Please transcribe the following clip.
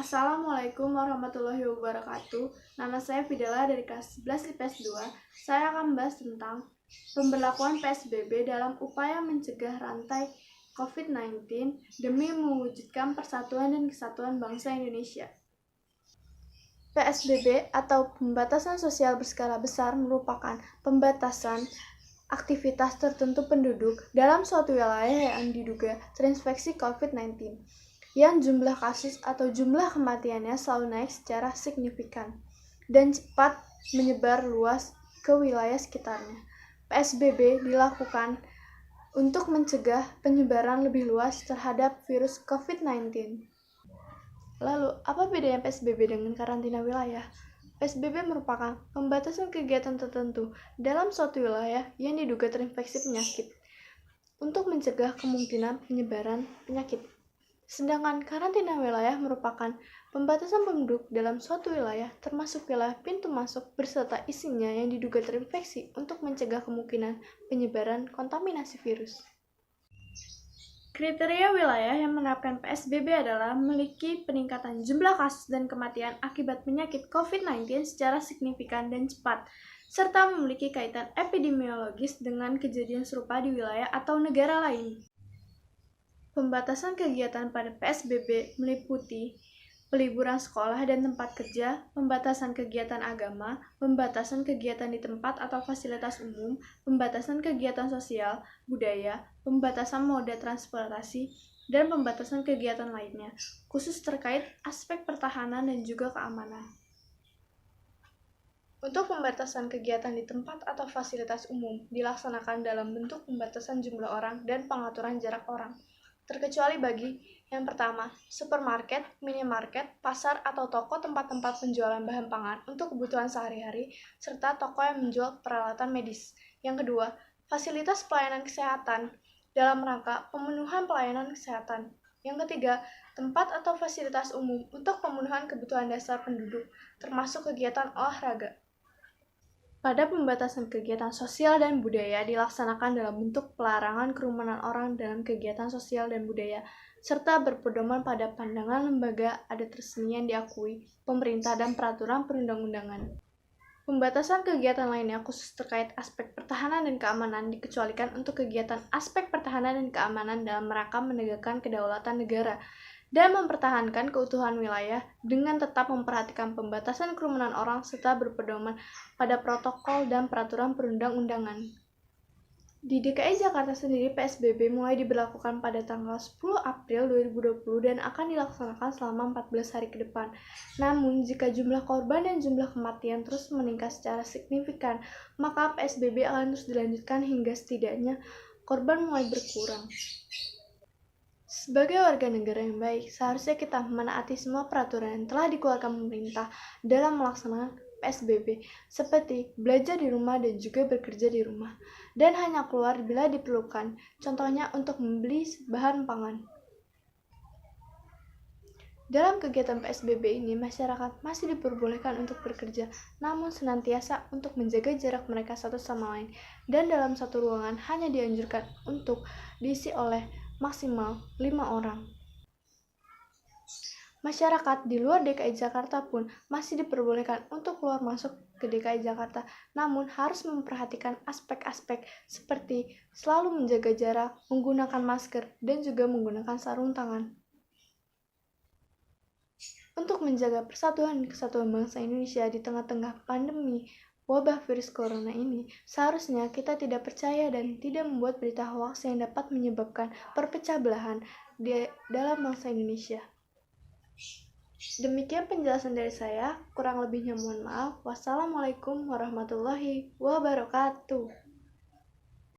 Assalamualaikum warahmatullahi wabarakatuh. Nama saya Fidela dari kelas 11 IPS 2. Saya akan membahas tentang pemberlakuan PSBB dalam upaya mencegah rantai COVID-19 demi mewujudkan persatuan dan kesatuan bangsa Indonesia. PSBB atau pembatasan sosial berskala besar merupakan pembatasan aktivitas tertentu penduduk dalam suatu wilayah yang diduga terinfeksi COVID-19. Yang jumlah kasus atau jumlah kematiannya selalu naik secara signifikan dan cepat menyebar luas ke wilayah sekitarnya. PSBB dilakukan untuk mencegah penyebaran lebih luas terhadap virus COVID-19. Lalu, apa bedanya PSBB dengan karantina wilayah? PSBB merupakan pembatasan kegiatan tertentu dalam suatu wilayah yang diduga terinfeksi penyakit untuk mencegah kemungkinan penyebaran penyakit. Sedangkan karantina wilayah merupakan pembatasan penduduk dalam suatu wilayah, termasuk wilayah pintu masuk beserta isinya yang diduga terinfeksi untuk mencegah kemungkinan penyebaran kontaminasi virus. Kriteria wilayah yang menerapkan PSBB adalah memiliki peningkatan jumlah kasus dan kematian akibat penyakit COVID-19 secara signifikan dan cepat, serta memiliki kaitan epidemiologis dengan kejadian serupa di wilayah atau negara lain. Pembatasan kegiatan pada PSBB meliputi peliburan sekolah dan tempat kerja, pembatasan kegiatan agama, pembatasan kegiatan di tempat atau fasilitas umum, pembatasan kegiatan sosial, budaya, pembatasan moda transportasi, dan pembatasan kegiatan lainnya, khusus terkait aspek pertahanan dan juga keamanan. Untuk pembatasan kegiatan di tempat atau fasilitas umum dilaksanakan dalam bentuk pembatasan jumlah orang dan pengaturan jarak orang, terkecuali bagi yang pertama, supermarket, minimarket, pasar atau toko tempat-tempat penjualan bahan pangan untuk kebutuhan sehari-hari, serta toko yang menjual peralatan medis. Yang kedua, fasilitas pelayanan kesehatan dalam rangka pemenuhan pelayanan kesehatan. Yang ketiga, tempat atau fasilitas umum untuk pemenuhan kebutuhan dasar penduduk, termasuk kegiatan olahraga. Pada pembatasan kegiatan sosial dan budaya dilaksanakan dalam bentuk pelarangan kerumunan orang dalam kegiatan sosial dan budaya, serta berpedoman pada pandangan lembaga adat resmi yang diakui pemerintah dan peraturan perundang-undangan. Pembatasan kegiatan lainnya khusus terkait aspek pertahanan dan keamanan dikecualikan untuk kegiatan aspek pertahanan dan keamanan dalam rangka menegakkan kedaulatan negara dan mempertahankan keutuhan wilayah dengan tetap memperhatikan pembatasan kerumunan orang serta berpedoman pada protokol dan peraturan perundang-undangan. Di DKI Jakarta sendiri, PSBB mulai diberlakukan pada tanggal 10 April 2020 dan akan dilaksanakan selama 14 hari ke depan. Namun, jika jumlah korban dan jumlah kematian terus meningkat secara signifikan, maka PSBB akan terus dilanjutkan hingga setidaknya korban mulai berkurang. Sebagai warga negara yang baik, seharusnya kita menaati semua peraturan yang telah dikeluarkan pemerintah dalam melaksanakan PSBB, seperti belajar di rumah dan juga bekerja di rumah, dan hanya keluar bila diperlukan, contohnya untuk membeli bahan pangan. Dalam kegiatan PSBB ini, masyarakat masih diperbolehkan untuk bekerja, namun senantiasa untuk menjaga jarak mereka satu sama lain, dan dalam satu ruangan hanya dianjurkan untuk diisi oleh maksimal 5 orang. Masyarakat di luar DKI Jakarta pun masih diperbolehkan untuk keluar masuk ke DKI Jakarta, namun harus memperhatikan aspek-aspek seperti selalu menjaga jarak, menggunakan masker, dan juga menggunakan sarung tangan. Untuk menjaga persatuan dan kesatuan bangsa Indonesia di tengah-tengah pandemi wabah virus corona ini, seharusnya kita tidak percaya dan tidak membuat berita hoaks yang dapat menyebabkan perpecah belahan di dalam bangsa Indonesia. Demikian penjelasan dari saya, kurang lebihnya mohon maaf. Wassalamualaikum warahmatullahi wabarakatuh.